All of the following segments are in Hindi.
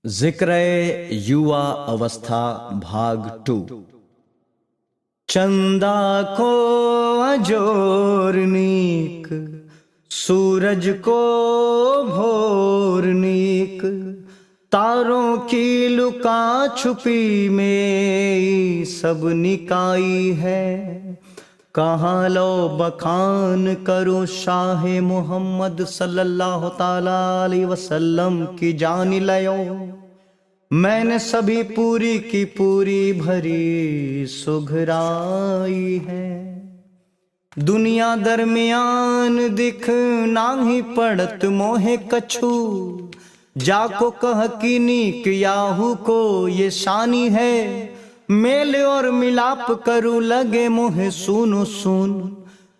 जिक्र युवा अवस्था भाग 2। चंदा को अजोरनीक, सूरज को भोरनीक, तारों की लुका छुपी में सब निकाई है। कहाँ लो बखान करो शाह मोहम्मद सल्लल्लाहु ताला अलैहि वसल्लम की जान लयो। मैंने सभी पूरी की पूरी भरी सुघराई है। दुनिया दरमियान दिख नाही पड़त मोहे कछु, जाको कह की नीक याहू को ये शानी है। मेल और मिलाप करूं लगे मोहे सुनो सुन,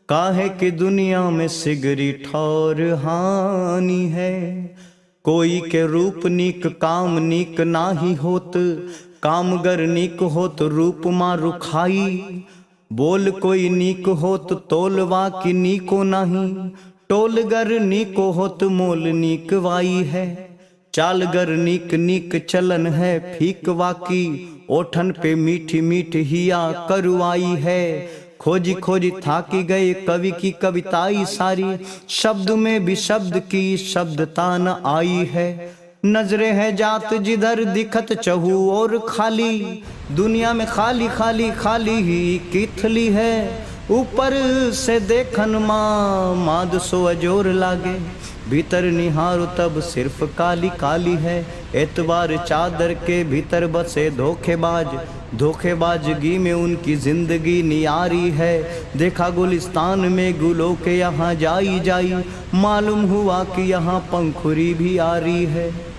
काहे कि दुनिया में सिगरी ठौर हानि है। कोई के रूप नीक काम नीक नाही होत, कामगर नीक होत रूप मारू खाई। बोल कोई नीक होत तोलवा की नीको नहीं, टोलगर नीको होत मोल नीक वाई है। चालगर नीक नीक चलन है फीक वाकी, ओठन पे मीठी मीठी हिया करुआई है। खोजी खोजी थाकी गए कवि की कविताई सारी, शब्द में भी शब्द की शब्दता न आई है। नजरे है जात जिधर दिखत चहु और खाली, दुनिया में खाली खाली खाली ही किथली है। ऊपर से देखन माद सो अजोर लागे, भीतर निहारो तब सिर्फ काली काली है। एतबार चादर के भीतर बसे धोखेबाज, धोखेबाजगी में उनकी जिंदगी नियारी है। देखा गुलिस्तान में गुलों के यहाँ जाई जाई, मालूम हुआ कि यहाँ पंखुरी भी आ रही है।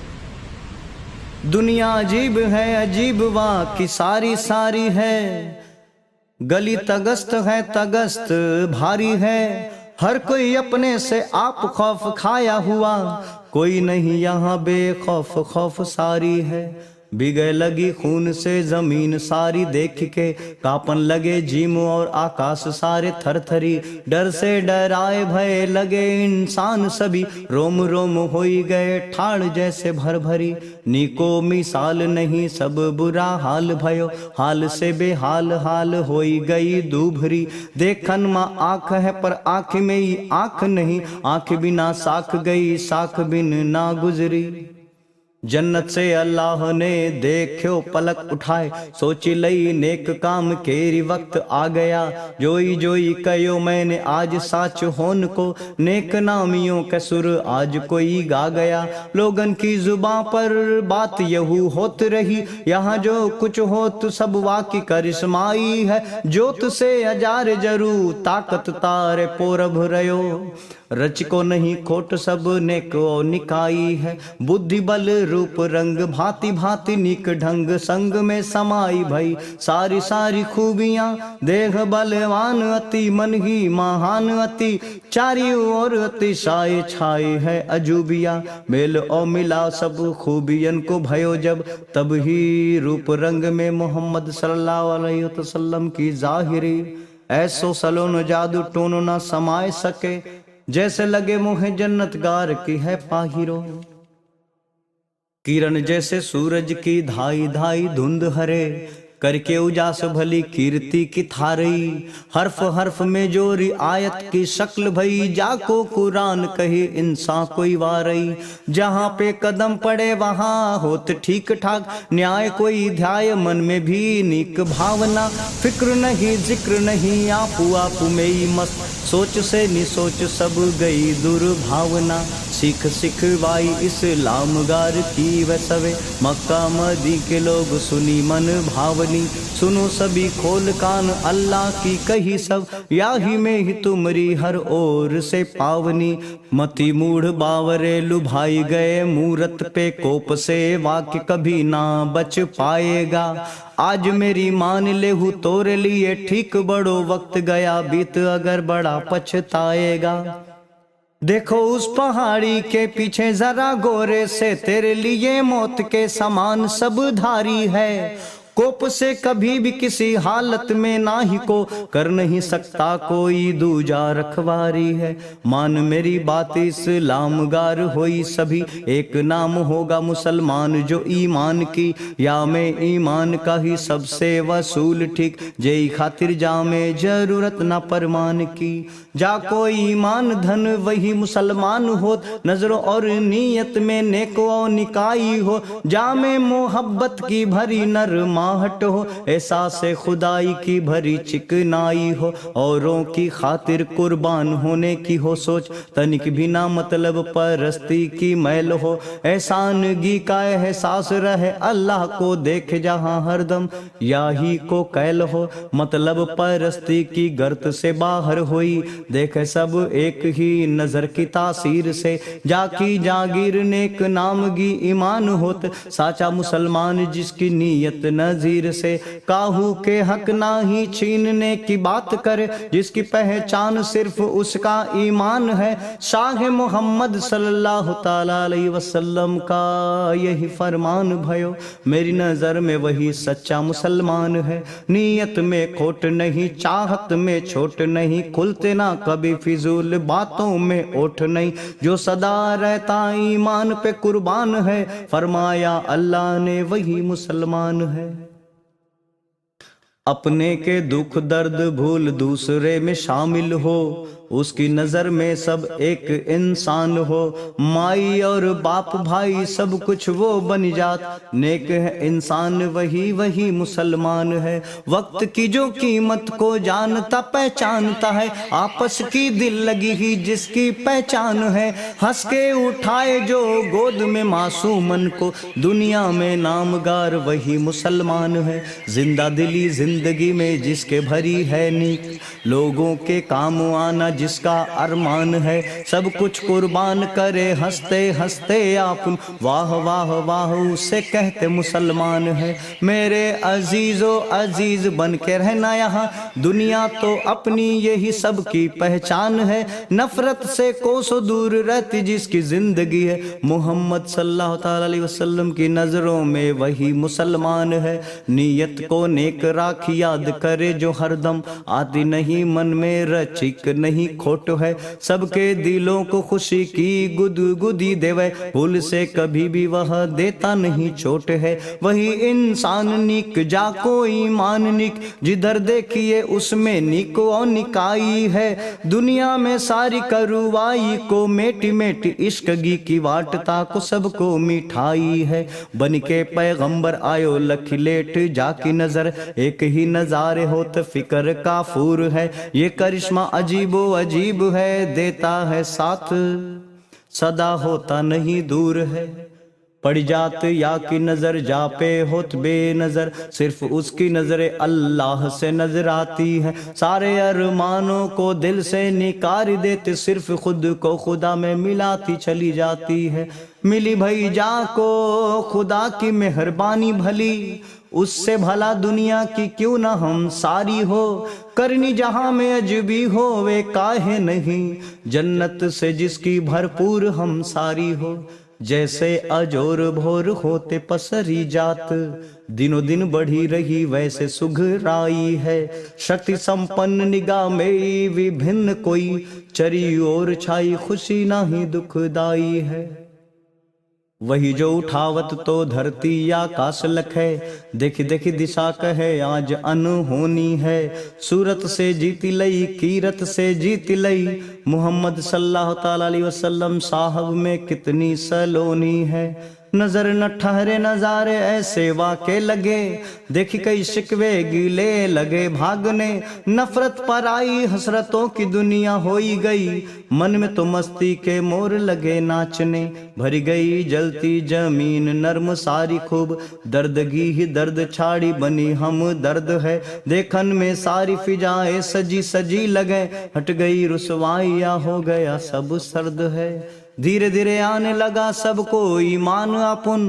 दुनिया अजीब है अजीब वाह की सारी सारी है, गली तगस्त है तगस्त भारी है। हर कोई अपने से आप खौफ खाया हुआ, कोई नहीं यहाँ बेखौफ खौफ सारी है। बिगड़ लगी खून से जमीन सारी देख के, कापन लगे जीम और आकाश सारे थरथरी। डर से डराए भय लगे इंसान सभी, रोम रोम होई गए ठाड़ जैसे भर भरी। नीको मिसाल नहीं सब बुरा हाल भयो, हाल से बेहाल हाल होई गई दूभरी। देखन माँ आँख है पर आँख में ही आँख नहीं, आँख बिना साख गई साख बिन ना गुजरी। जन्नत से अल्लाह ने देखो पलक उठाए, सोची लई नेक काम केरी वक्त आ गया। जोई जोई कयो मैंने आज साच होन को, नेक नामियों के सुर आज कोई गा गया। लोगन की जुबां पर बात यहू होत रही, यहाँ जो कुछ होत सब वाकी करिश्माई है। जोत से अजार जरू ताकत तारे पोरभ रयो, रच को नहीं खोट सब ने को निकाई है। बुद्धि बल रूप रंग भांति भांति निक ढंग, संग में समाई भई सारी सारी खूबियां। देह बलवान अति मन ही महान अति, चारी ओर अतिशाय छाई है अजूबिया। मेल और मिला सब खूबियन को भयो जब, तब ही रूप रंग में मोहम्मद सल्लल्लाहु अलैहि वसल्लम की जाहिरी। ऐसो सलोन जादू टोनो न समाये सके, जैसे लगे मोहे जन्नत गार की है पाहिरो। किरण जैसे सूरज की धाई धाई धुंध हरे, करके उजास भली कीर्ति की थारई। हर्फ हर्फ में जोरी आयत की शक्ल भई, जाको कुरान कही इंसान कोई वारई। जहाँ पे कदम पड़े वहाँ होत ठीक ठाक, न्याय कोई ध्याय मन में भी नीक भावना। फिक्र नहीं जिक्र नहीं आपू आपू में ही मस्त, सोच से निसोच सब गई दुर्भावना। सिख सिखवाई इस्लाम गार की वसवे, मक्का मदी के लोग सुनी मन भावनी। सुनो सभी खोल कान अल्लाह की कही सब, याही में ही तुमरी हर ओर से पावनी। मति मूढ़ बावरे लुभाई गए मूरत पे, कोप से वाक्य कभी ना बच पाएगा। आज मेरी मान लेहू तोरे लिए ठीक, बड़ो वक्त गया बीत अगर बड़ा पछताएगा। देखो उस पहाड़ी के पीछे जरा गोरे से, तेरे लिए मौत के समान सब धारी है। कोप से कभी भी किसी हालत में ना ही को कर नहीं सकता कोई दूजा रखवारी है। मान मेरी बात इस्लाम गार होई सभी, एक नाम होगा मुसलमान जो ईमान की, या मैं ईमान का ही सबसे वसूल ठीक, जय खातिर जा में जरूरत ना परमान की। जा कोई ईमान धन वही मुसलमान हो, नजरों और नीयत में नेको और निकाई हो, जा में मोहब्बत की भरी नरमाहट हो, एहसास खुदाई की भरी चिकनाई हो, औरों की खातिर कुर्बान होने की हो सोच, तनिक भी ना मतलब परस्ती की मैल हो, एहसानगी का एहसास रहे अल्लाह को देख जहां हरदम, या ही को कैल हो, मतलब परस्ती की गर्त से बाहर हुई, देखे सब एक ही नजर की तासीर से, जाकी जागीर नेक नामगी ईमान होत, साचा मुसलमान जिसकी नीयत नजीर से, काहू के हक ना ही छीनने की बात करे, जिसकी पहचान सिर्फ उसका ईमान है। शाह मोहम्मद सल्लल्लाहु ताला अलैहि वसल्लम का यही फरमान भयो, मेरी नजर में वही सच्चा मुसलमान है। नीयत में खोट नहीं, चाहत में छोट नहीं, खुलते ना कभी फिजूल बातों में ओठ नहीं, जो सदा रहता ईमान पे कुर्बान है, फरमाया अल्लाह ने वही मुसलमान है। अपने के दुख दर्द भूल दूसरे में शामिल हो, उसकी नजर में सब एक इंसान हो, माई और बाप भाई सब कुछ वो बन जात, नेक है इंसान वही वही मुसलमान है। वक्त की जो कीमत को जानता पहचानता है, आपस की दिल लगी ही जिसकी पहचान है, हंस के उठाए जो गोद में मासूमन को, दुनिया में नामगार वही मुसलमान है। जिंदा दिली जिंदगी में जिसके भरी है नीक, लोगों के काम आना जिसका अरमान है, सब कुछ कुर्बान करे हंसते हंसते आप, वाह वाह वाह उसे कहते मुसलमान है। मेरे अजीजो अजीज बन के रहना यहाँ, दुनिया तो अपनी यही सब की पहचान है, नफरत से कोसों दूर रहती जिसकी जिंदगी है, मोहम्मद सल्लल्लाहु अलैहि वसल्लम की नजरों में वही मुसलमान है। नीयत को नेक राख याद करे जो हरदम, आती नहीं मन में रचिक नहीं खोट है, सबके दिलों को खुशी की गुदगुदी देवे, भूल से कभी भी वह देता नहीं चोट है। वही इंसान निक जाको ईमान निक, जिधर देखिए उसमें निको और निकाई है, दुनिया में सारी करुवाई को मेटी मेटी इश्कगी की वाटता को सबको मिठाई है। बन के पैगंबर आयो लखलेट जाकी नजर, एक ही नजारे होत फिकर का फूर है, ये करिश्मा अजीबो अजीब है, देता है साथ सदा होता नहीं दूर है। पड़ जात या की नजर जा पे होत बेनजर, सिर्फ उसकी नजरें अल्लाह से नजर आती है, सारे अरमानों को दिल से निकार देते, सिर्फ खुद को खुदा में मिलाती चली जाती है। मिली भई जा को खुदा की मेहरबानी भली, उससे भला दुनिया की क्यों ना हम सारी हो, करनी जहां में अजबी हो वे काहे नहीं, जन्नत से जिसकी भरपूर हम सारी हो। जैसे अजोर भोर होते पसरी जात, दिनों दिन बढ़ी रही वैसे सुघराई है, शक्ति संपन्न निगाह में विभिन्न कोई, चरी और छाई खुशी नाही दुखदाई है। वही जो उठावत तो धरती आकाश लखे, देखी देखी दिशा कहे आज अनहोनी है, सूरत से जीती लई कीरत से जीती लई, मोहम्मद सल्लल्लाहु ताला अलैहि वसल्लम साहब में कितनी सलोनी है। नजर न ठहरे नजारे ऐसे वाके लगे, देखी कई शिकवे गीले लगे भागने, नफरत पर आई हसरतों की दुनिया होई गई, मन में तो मस्ती के मोर लगे नाचने, भरी गई जलती जमीन नर्म सारी खूब, दर्दगी ही दर्द छाड़ी बनी हम दर्द है, देखन में सारी फिजाएं सजी सजी लगे, हट गई रुसवाइया हो गया सब सर्द है। धीरे धीरे आने लगा सबको ईमान अपन,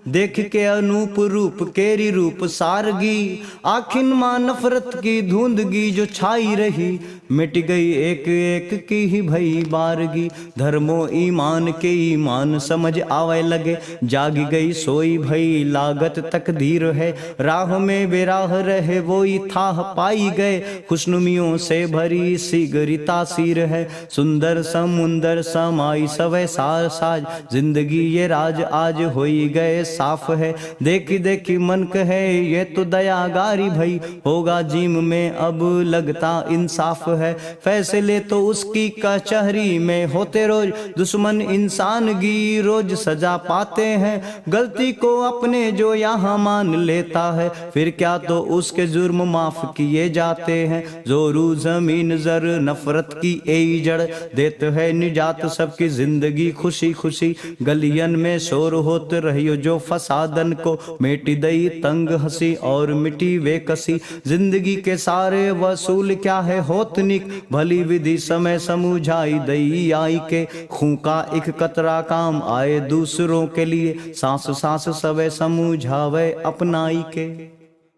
देख के अनूप रूप केरी रूप सारगी। आखिन मां नफरत की धुंधगी जो छाई रही, मिट गई एक एक की ही भई बारगी। धर्मो ईमान के ईमान समझ आवे लगे, जागी गई सोई भई लागत तकदीर है। राह में बेराह रहे वोई थाह पाई गए, खुशनुमियों से भरी सीगरी तासीर है। सुंदर समुंदर समाई सवे सार साज, जिंदगी ये राज आज होई गए साफ है। देखी देखी मन कहे ये तो दयागारी भई, होगा जीम में अब लगता इंसाफ है। फैसले तो उसकी कचहरी में होते रोज, दुश्मन इंसानगी रोज सजा पाते हैं। गलती को अपने जो यहाँ मान लेता है, फिर क्या तो उसके जुर्म माफ किए जाते हैं। जोरू जमीन जर नफरत की यही जड़, देते है निजात सबकी जिंदगी खुशी खुशी। गलियन में शोर होत रहियो जो फसादन को, मेटी दई तंग हंसी और मिटी वे कसी। जिंदगी के सारे वसूल क्या है होत निक, भली विधि समय समझाई दई आई के। खूं का एक कतरा काम आए दूसरों के लिए, सांस सांस सवे समझावे अपनाई के।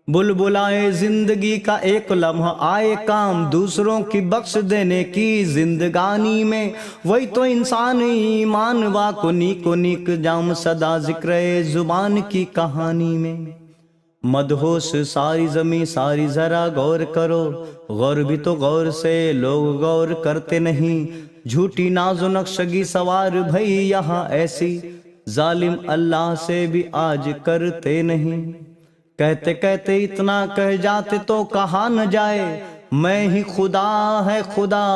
बुलबुलाए जिंदगी का एक लम्हा आए काम, दूसरों की बख्श देने की जिंदगानी में। वही तो इंसान ईमान वा को नीक जाम सदा जिक्र जुबान की कहानी में। मदहोश सारी जमी सारी जरा गौर करो, गौर भी तो गौर से लोग गौर करते नहीं। झूठी नाजो नक्शगी सवार भई यहाँ ऐसी, जालिम अल्लाह से भी आज करते नहीं। कहते कहते इतना कह जाते तो कहा न जाए, मैं ही खुदा है खुदा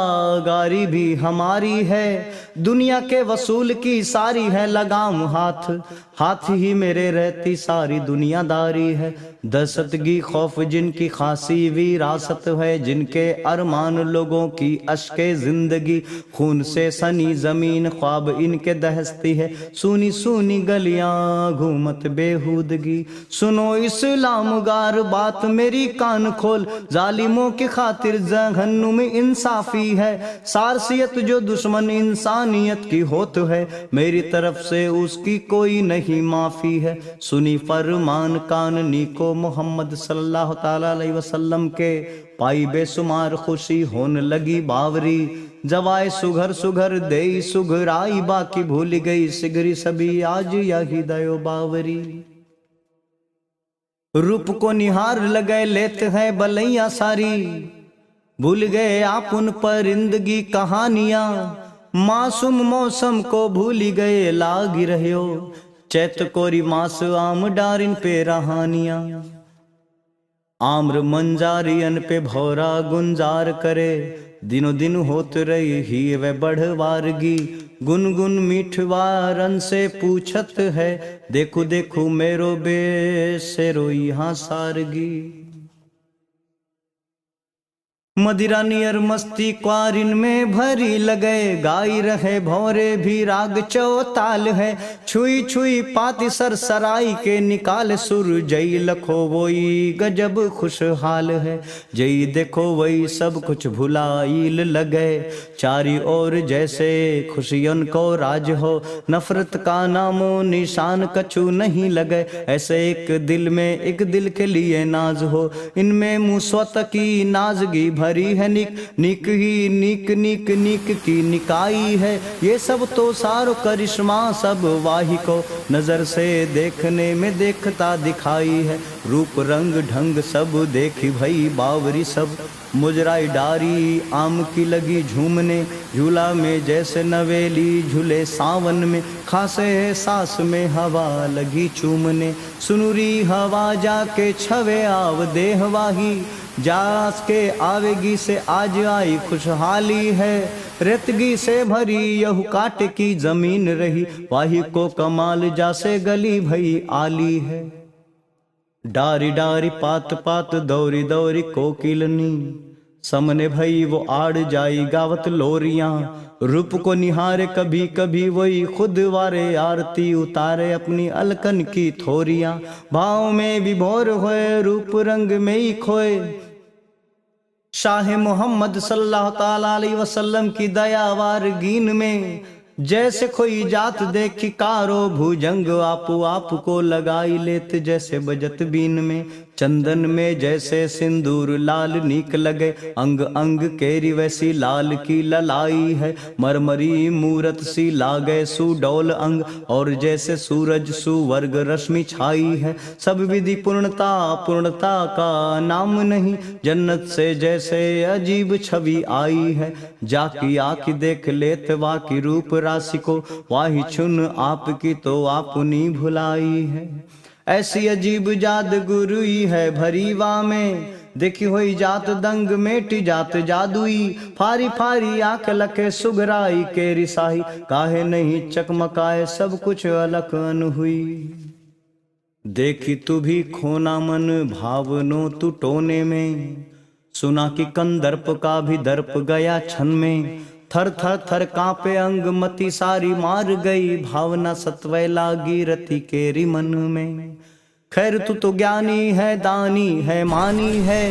गारी भी हमारी है। दुनिया के वसूल की सारी है लगाम हाथ, हाथ ही मेरे रहती सारी दुनियादारी है। दहशतगी खौफ जिनकी खासी विरासत है, जिनके अरमान लोगों की अश्के जिंदगी। खून से सनी जमीन ख्वाब इनके दहसती है, सुनी सुनी गलियां घूमत बेहूदगी। सुनो इस्लाम गार बात मेरी कान खोल, जालिमों की खातिर जहन्नुम इंसाफी है। सारसियत जो दुश्मन इंसानियत की होत है, मेरी तरफ से उसकी कोई नहीं माफी है। सुनी फरमान काननी को मोहम्मद सल्लल्लाहु ताला अलैहि वसल्लम के, पाई बेसुमार खुशी होने लगी बावरी। जवाए सुघर सुघर देई सुघराई, बाकी भूल गई सिगरी सभी आज यही दयो बावरी। रूप को निहार लगे लेते हैं बलैया सारी, भूल गए आप उन परिंदगी कहानियां। मासूम मौसम को भूल गए लागी रहो, चैत कोरी मास आम डारिन पे रहानियां। आम्र मंजारियन पे भौरा गुंजार करे, दिनों दिन होत रही ही वे बढ़वारगी। गुनगुन मीठवारन से पूछत है, देखो देखो मेरो बेसेरो यहाँ सारगी। मदिरा नियर मस्ती क्वारिन में भरी लगे, गाई रहे भौरे भी राग चौताल है। छुई छुई पाती सरसराई के निकाल सुर, जई लखो वही गजब खुशहाल है। जई देखो वही सब कुछ भुलाइल लगे, चारी ओर जैसे खुशियन को राज हो। नफरत का नामो निशान कछु नहीं लगे, ऐसे एक दिल में एक दिल के लिए नाज हो। इनमें मुसवत की नाजगी भरी है, निक ही नीक की निकाई है। ये सब तो सारो करिश्मा सब वाही को, नजर से देखने में देखता दिखाई है। रूप रंग ढंग सब देखी भई बावरी सब, मुजराई डारी आम की लगी झूमने। झूला में जैसे नवेली झूले सावन में, खासे सांस में हवा लगी चूमने। सुनुरी हवा जाके छवे आव देहवाही, जास के आवेगी से आज आई खुशहाली है। रेतगी से भरी यहू काटे की जमीन रही, वाही को कमाल जासे गली भई आली है। डारी डारी पात पात दौरी दौरी कोकिलनी, समने भई वो आड़ जाई गावत लोरियां। रूप को निहारे कभी कभी वही खुद वारे, आरती उतारे अपनी अलकन की थोरियां। भाव में विभोर होए रूप रंग में ही खोए, शाह मोहम्मद सल्लल्लाहु ताला अलैहि वसल्लम की दयावार गीन में। जैसे कोई जात देखी कारो भुजंग, आपू आप को लगाई लेत जैसे बजत बीन में। चंदन में जैसे सिंदूर लाल नीक लगे, अंग अंग केरी वैसी लाल की ललाई है। मरमरी मूरत सी लागे सुडौल अंग, और जैसे सूरज सुवर्ग रश्मि छाई है। सब विधि पूर्णता पूर्णता का नाम नहीं, जन्नत से जैसे अजीब छवि आई है। जाकी आँख देख लेत वाकी रूप राशि को, वाही चुन आपकी तो आपनी भुलाई है। ऐसी अजीब जाद गुरुई है भरीवा में, देखी हुई जात दंग मेटी जात जादुई। फारी फारी आंख लखे सुगराई के रिसाही, काहे नहीं चकमकाए सब कुछ अलग हुई। देखी तू भी खोना मन भावनो तू टोने में, सुना कि कंदर्प का भी दर्प गया छन में। थर थर थर कांपे अंग मति सारी मार गई, भावना सत्वय लागी रति केरी मन में। खैर तू तो ज्ञानी है दानी है मानी है,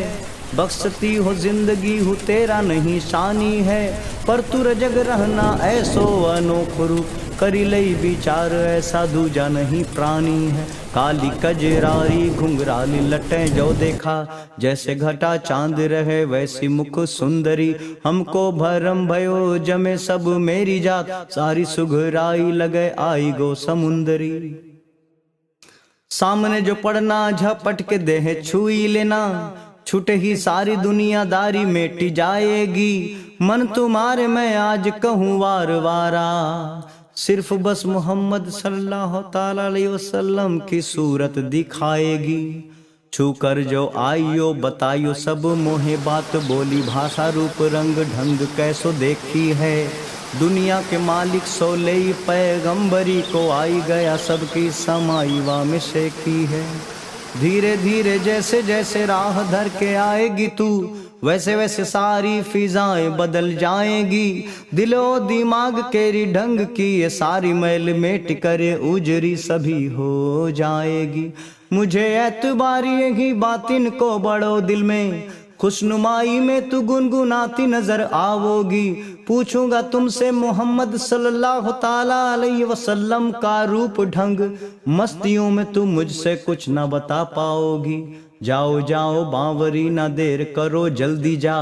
बख्शती हो जिंदगी हूँ तेरा नहीं शानी है। पर तू रजग रहना ऐसो अनोखरू, करी लई विचार ऐसा दूजा नहीं प्राणी है। काली कजरारी घुंघराली लटे जो देखा, जैसे घटा चांद रहे वैसी मुख सुंदरी। हमको भरम भयो जमे सब मेरी जात, सारी सुघराई लगे आई गो समुंदरी। सामने जो पड़ना झपट के देह छुई लेना, छूटे ही सारी दुनियादारी मेटी जाएगी। मन तुम्हारे मैं आज कहूँ वार वारा, सिर्फ बस मोहम्मद सल्लल्लाहु ताला अलैहि वसल्लम की सूरत दिखाएगी। छूकर जो आइयो बताइयो सब मोहे बात, बोली भाषा रूप रंग ढंग कैसो देखी है। दुनिया के मालिक सोले पैगंबरी को आई गया, सबकी समाई में से की है। धीरे धीरे जैसे जैसे राह धर के आएगी तू, वैसे वैसे सारी फिजाएं बदल जाएंगी। दिलो दिमाग केरी ढंग की ये सारी मैल मेट करे उजरी सभी हो जाएगी। मुझे एतबारी यही बातिन को बड़ो दिल में, खुशनुमाई में तू गुनगुनाती नजर आओगी। पूछूंगा तुमसे मोहम्मद सल्लल्लाहु ताला अलैहि वसल्लम का रूप ढंग, मस्तियों में तुम मुझसे कुछ न बता पाओगी। जाओ जाओ बावरी ना देर करो जल्दी जा,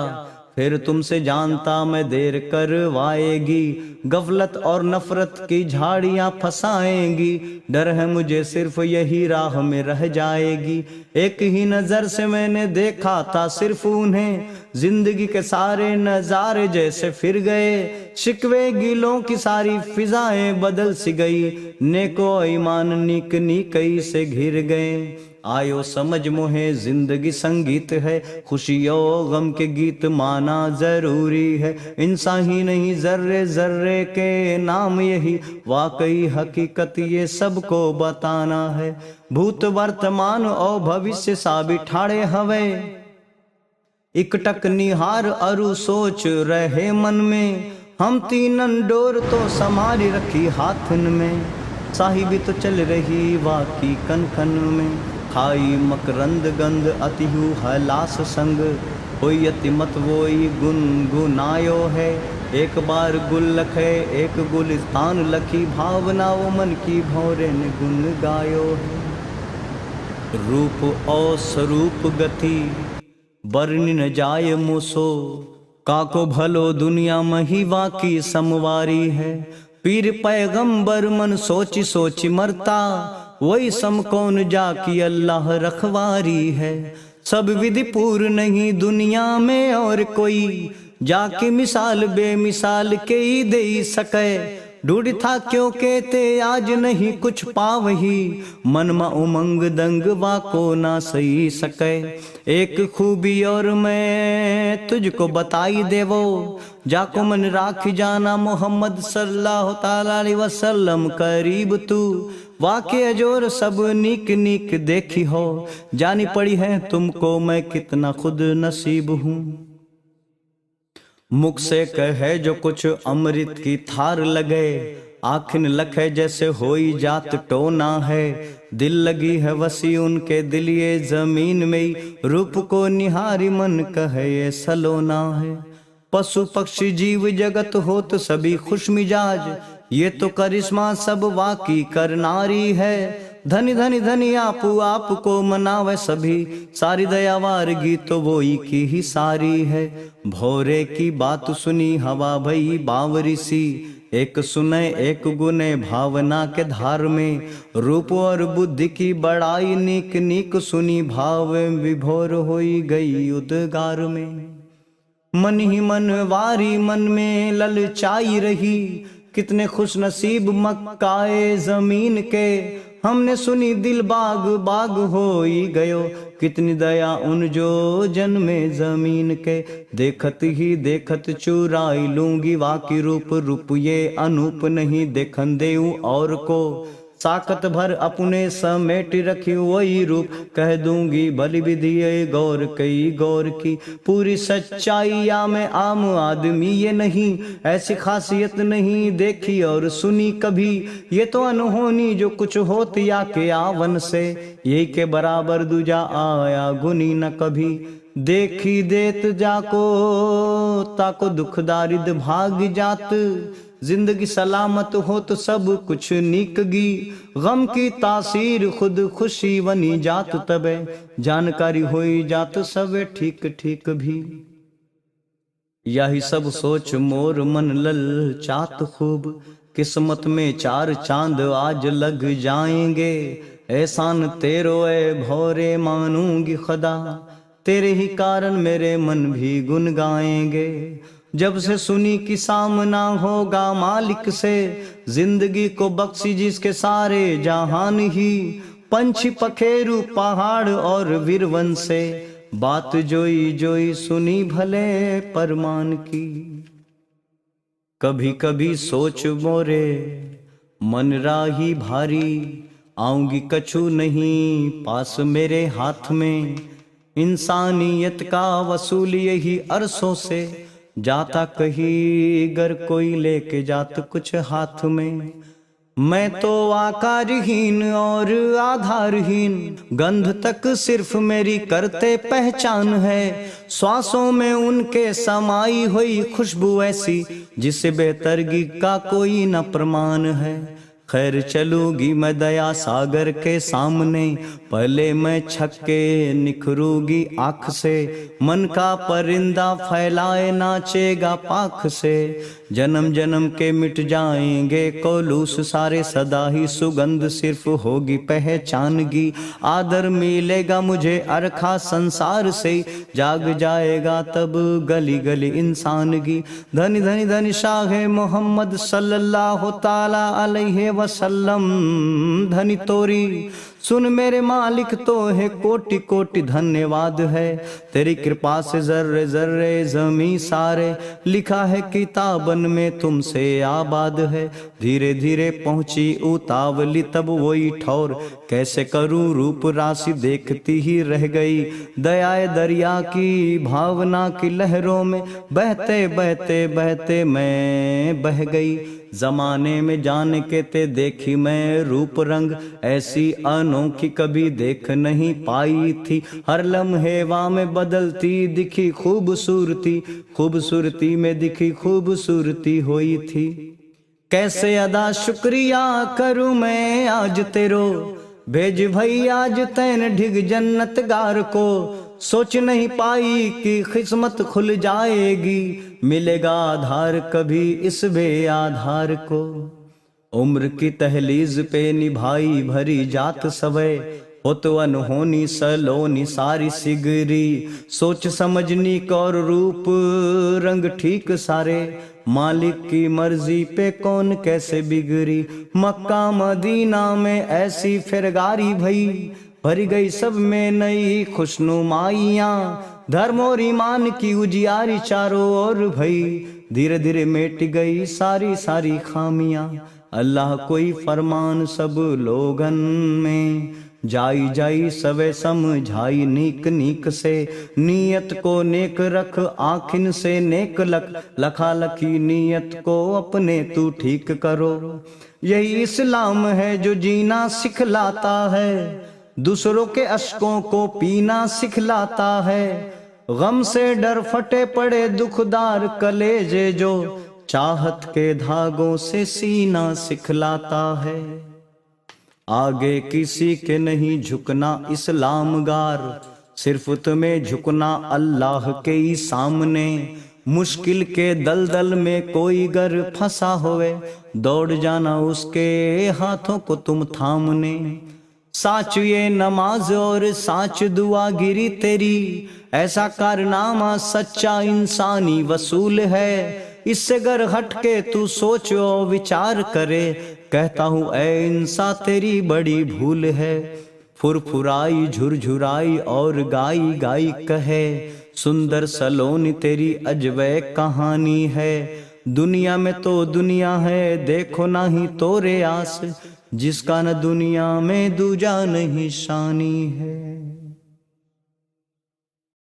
फिर तुमसे जानता मैं देर करवाएगी। गफलत और नफरत की झाड़ियां फंसाएंगी, डर है मुझे सिर्फ यही राह में रह जाएगी। एक ही नजर से मैंने देखा था सिर्फ उन्हें, जिंदगी के सारे नजारे जैसे फिर गए। शिकवे गिलों की सारी फिजाएं बदल सी गई, नेको ईमान नीक नीकई से घिर गए। आयो समझ मोहे जिंदगी संगीत है, खुशियों गम के गीत माना जरूरी है। इंसान ही नहीं जर्रे जर्रे के नाम यही, वाकई हकीकत ये सबको बताना है। भूत वर्तमान और भविष्य साबी ठाड़े हवे, इकटक निहार अरु सोच रहे मन में। हम तीनन डोर तो संभारी रखी हाथन में, साहिबी तो चल रही वाकी कन कन में। खाई मकरंद गंध अतिहु हलास संग, होई अति मत वोई गुनगुनायो है। एक बार गुल लखे एक गुलिस्तान लखी, भावना वो मन की भौरे ने गुन गायो है। रूप और स्वरूप गति बरनी न जाय मुसो, काको भलो दुनिया मही वाकी समवारी है। पीर पैगंबर मन सोची सोची मरता, वही सम कौन जाकी अल्लाह रखवारी है। सब विधि पूर्ण नहीं दुनिया में और कोई, जाके मिसाल बेमिसाल के ही दे सके। ढूंढ था क्यों कहते आज नहीं कुछ पावही, मन में उमंग दंग वाको ना सही सके। एक खूबी और मैं तुझको बताई देवो, जाको मन राख जाना मोहम्मद सल्लल्लाहु ताला अलैहि वसल्लम करीब तू। वाके अजोर सब नीक नीक देखी हो, जानी पड़ी है तुमको मैं कितना खुद नसीब हूँ। मुख से कहे जो कुछ अमृत की थार लगे, आखिन लखे जैसे होई जात टोना है। दिल लगी है वसी उनके दिल ये जमीन में, रूप को निहारी मन कहे ये सलोना है। पशु पक्षी जीव जगत हो तो सभी खुश मिजाज, ये तो करिश्मा सब वाकी करनारी है। धनी धनी धनी आपू आपको मनावे सभी, सारी दयावारगी तो वो की ही सारी है। भोरे की बात सुनी हवा भई बावरी सी, एक सुने एक गुने भावना के धार में। रूप और बुद्धि की बड़ाई नीक नीक सुनी, भाव विभोर होई गई उद्गार में। मन ही मन वारी मन में ललचाई रही, कितने खुश नसीब मक्काए जमीन के। हमने सुनी दिल बाग बाग होई गयो, कितनी दया उन जो जन्मे जमीन के। देखत ही देखत चुराई लूंगी वाकी रूप, रूप ये अनूप नहीं देखन देऊं और को। साकत भर अपने समेट रखी वही रूप, कह दूंगी भली विधि गौर कई गौर की। पूरी सच्चाइया में आम आदमी ये नहीं, ऐसी खासियत नहीं देखी और सुनी कभी। ये तो अनहोनी जो कुछ होती या के आवन से, यही के बराबर दूजा आया गुनी न कभी। देखी देत जाको ताको दुख दारिद भाग जात, जिंदगी सलामत हो तो सब कुछ नीकगी। गम की तासीर खुद खुशी बनी जात तबे, जानकारी होई जात सबे ठीक ठीक भी। यही सब सोच मोर मन ललचात खूब, किस्मत में चार चांद आज लग जाएंगे। एहसान तेरो ए भोरे मानूंगी खुदा, तेरे ही कारण मेरे मन भी गुन गाएंगे। जब से सुनी कि सामना होगा मालिक से, जिंदगी को बख्शी जिसके सारे जहान ही। पंछी पखेरु पहाड़ और वीरवन से, बात जोई जोई सुनी भले परमान की। कभी कभी सोच मोरे मन राही भारी, आऊंगी कछु नहीं पास मेरे हाथ में। इंसानियत का वसूल यही अरसों से, जाता कहीं गर कोई लेके जात कुछ हाथ में। मैं तो आकारहीन और आधारहीन, गंध तक सिर्फ मेरी करते पहचान है। श्वासों में उनके समाई हुई खुशबू ऐसी, जिससे बेहतरगी का कोई न प्रमाण है। खैर चलूंगी मैं दया सागर के सामने, पहले मैं छक्के निखरूंगी आँख से। मन का परिंदा फैलाए नाचेगा पाख से, जन्म जन्म के मिट जाएंगे कोलूस सारे। सदा ही सुगंध सिर्फ होगी पहचानगी, आदर मिलेगा मुझे अरखा संसार से। जाग जाएगा तब गली गली इंसानगी। धनी धनी धनी शाह मोहम्मद सल्लल्लाहु ताला अलैहि वसल्लम। धनी तोरी सुन मेरे मालिक तो है कोटि कोटि धन्यवाद है। तेरी कृपा से जर्रे जर्रे जमी सारे, लिखा है किताबन में तुमसे आबाद है। धीरे धीरे पहुंची उतावली तब वही ठौर, कैसे करूं रूप राशि देखती ही रह गई। दयाए दरिया की भावना की लहरों में, बहते बहते बहते मैं बह गई। जमाने में जान के ते देखी मैं रूप रंग, ऐसी अनोखी कभी देख नहीं पाई थी। हर लम्हे वा में बदलती दिखी खूबसूरती, खूबसूरती में दिखी खूबसूरती हुई थी। कैसे अदा शुक्रिया करूं मैं आज तेरो, भेज भई आज तैन ढिग जन्नत गार को। सोच नहीं पाई कि किस्मत खुल जाएगी, मिलेगा आधार कभी इस बे आधार को। उम्र की तहलीज पे निभाई भरी जात सवै, हो तो अनहोनी सलोनी सारी सिगरी। सोच समझनी और रूप रंग ठीक सारे, मालिक की मर्जी पे कौन कैसे बिगड़ी। मक्का मदीना में ऐसी फिरगारी भई, भरी गई सब में नई खुशनुमाइयाँ। धर्म और ईमान की उजियारी चारों ओर भई, धीरे धीरे मिट गई सारी सारी खामियाँ। अल्लाह कोई फरमान सब लोगन में, जाई जाई सवे समझाई नीक नीक से। नीयत को नेक रख आखिन से नेक लखा लखी नीयत को अपने तू ठीक करो। यही इस्लाम है जो जीना सिखलाता है, दूसरों के अश्कों को पीना सिखलाता है। गम से डर फटे पड़े दुखदार कलेजे जो, चाहत के धागों से सीना सिखलाता है। आगे किसी के नहीं झुकना इस्लाम गार, सिर्फ तुम्हें झुकना अल्लाह के ही सामने। मुश्किल के दलदल में कोई गर फंसा होवे, दौड़ जाना उसके हाथों को तुम थामने। साच ये नमाज और साच दुआ गिरी तेरी, ऐसा कारनामा सच्चा इंसानी वसूल है। इससे गर हटके तू सोचो विचार करे, कहता हूँ ऐ इंसान तेरी बड़ी भूल है। फुरफुराई झुरझुराई और गाई गाई कहे, सुंदर सलोनी तेरी अजबै कहानी है। दुनिया में तो दुनिया है देखो नहीं तोरे आस, जिसका न दुनिया में दूजा नहीं शानी है।